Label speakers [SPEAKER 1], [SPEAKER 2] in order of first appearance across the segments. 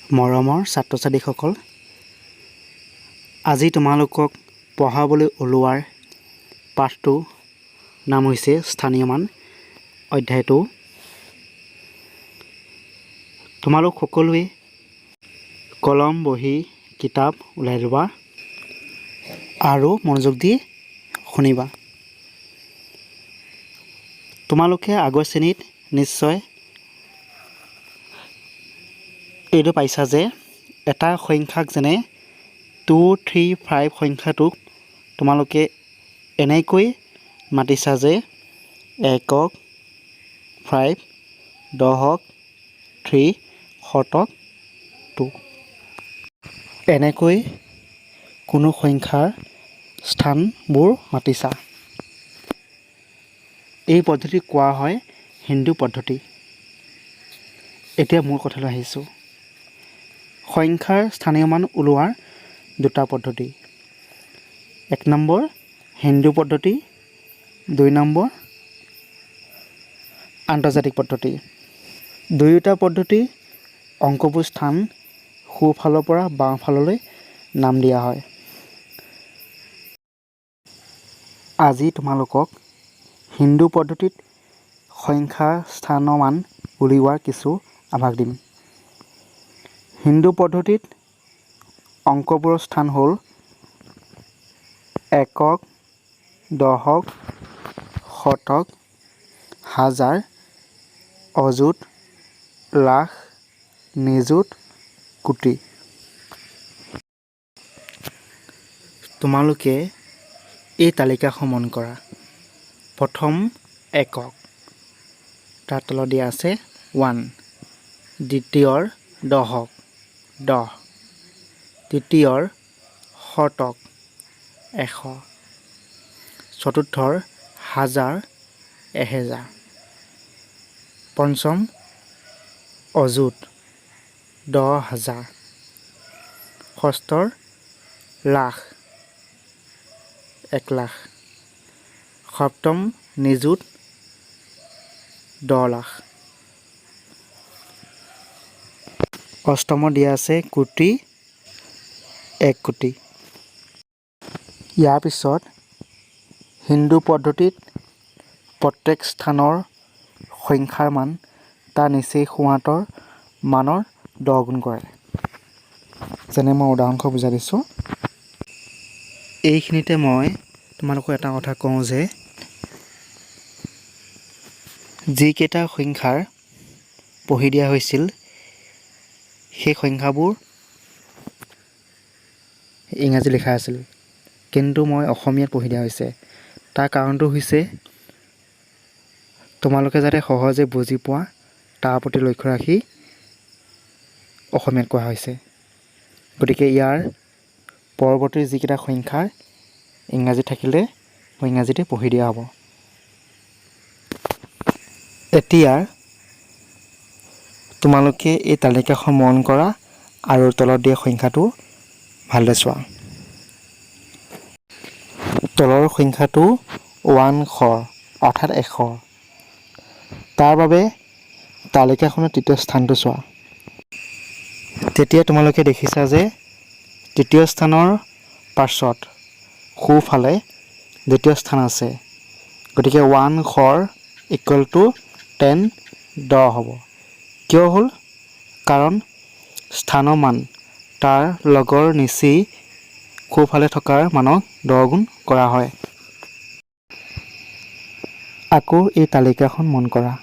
[SPEAKER 1] মৰমৰ ছাত্ৰ-ছাত্ৰীসকল, আজি তোমালোকক পঢ়াবলৈ ওলোৱাৰ পাঠটো নাম হৈছে স্থানীয় মান। অধ্যায়টো তোমালোক সকলোৱে কলম, বহী, কিতাপ ওলাই ল'বা আৰু মনোযোগ দি শুনিবা। তোমালোকে আগৰ শ্ৰেণীত নিশ্চয় এইটো পাইছা যে এটা সংখ্যাক যেনে 2, 3, 5 সংখ্যাটোক তোমালোকে এনেকৈ মাতিছা যে একক 5, দহক 3, শতক 2। এনেকৈ কোনো সংখ্যাৰ স্থানবোৰ মাতিছা। এই পদ্ধতিক কোৱা হয় হিন্দু পদ্ধতি। এতিয়া মোৰ কথালৈ আহিছোঁ। সংখ্যাৰ স্থানীয় মান ওলোৱাৰ দুটা পদ্ধতি। 1 নম্বৰ হিন্দু পদ্ধতি, 2 নম্বৰ আন্তৰ্জাতিক পদ্ধতি। দুয়োটা পদ্ধতি অংকবোৰ স্থান সোঁফালৰ পৰা বাওঁফাললৈ নাম দিয়া হয়। আজি তোমালোকক হিন্দু পদ্ধতিত সংখ্যাৰ স্থানৰ মান উলিওৱাৰ কিছু আভাস দিম। হিন্দু পদ্ধতিত অংকবোৰৰ স্থান হ'ল একক, দহক, শতক, হাজাৰ, অযুত, লাখ, নিযুত, কোটি। তোমালোকে এই তালিকাখন মন কৰা। প্ৰথম একক, তাৰ তলত দিয়া আছে 1। দ্বিতীয়ৰ দহক 10, তৃতীয়ৰ শতক 100, চতুৰ্থৰ হাজাৰ 1000, পঞ্চম অযুত 10,000, ষষ্ঠৰ লাখ 1 লাখ, সপ্তম নিযুত 10 লাখ, অষ্টমত দিয়া আছে কোটি 1 কোটি। ইয়াৰ পিছত হিন্দু পদ্ধতিত প্ৰত্যেক স্থানৰ সংখ্যাৰ মান তাৰ নিচেই সোঁহাতৰ মানৰ 10 গুণ কৰে। যেনে মই উদাহৰণসহ বুজাই দিছোঁ। এইখিনিতে মই তোমালোকক এটা কথা কওঁ যে যিকেইটা সংখ্যাৰ পঢ়ি দিয়া হৈছিল সেই সংখ্যাবোৰ ইংৰাজী লিখা আছিল, কিন্তু মই অসমীয়াত পঢ়ি দিয়া হৈছে। তাৰ কাৰণটো হৈছে তোমালোকে যাতে সহজে বুজি পোৱা তাৰ প্ৰতি লক্ষ্য ৰাখি অসমীয়াত কোৱা হৈছে। গতিকে ইয়াৰ পৰৱৰ্তী যিকেইটা সংখ্যাৰ ইংৰাজীত থাকিলে মই ইংৰাজীতে পঢ়ি দিয়া হ'ব। এতিয়া তোমালোকে এই তালিকাখন মন কৰা আৰু তলত দিয়া সংখ্যাটো ভালদৰে চোৱা। তলৰ সংখ্যাটো 100 অৰ্থাৎ 100। তাৰ বাবে তালিকাখনৰ তৃতীয় স্থানটো চোৱা। তেতিয়া তোমালোকে দেখিছা যে তৃতীয় স্থানৰ পাছত সোঁফালে দ্বিতীয় স্থান আছে। গতিকে 100 = 10 হ'ব। কিয় হ'ল? কাৰণ স্থানৰ মান তাৰ লগৰ নিচেই সোঁফালে থকাৰ মানক 10 গুণ কৰা হয়। আকৌ এই তালিকাখন মন কৰা।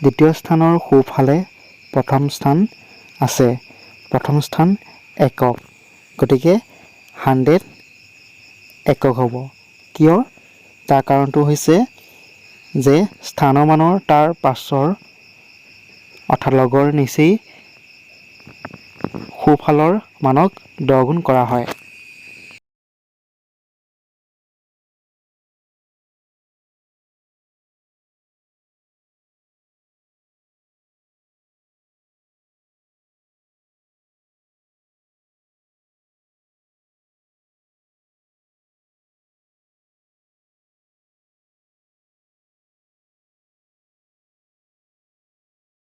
[SPEAKER 1] দ্বিতীয় স্থানৰ সোঁফালে প্ৰথম স্থান আছে। প্ৰথম স্থান একক। গতিকে 100 একক হ'ব। কিয়? তাৰ কাৰণটো হৈছে যে স্থানৰ মানৰ তাৰ পাছৰ অৰ্থাৎ লগৰ নিচেই সোঁফালৰ মানক 10 গুণ কৰা হয়।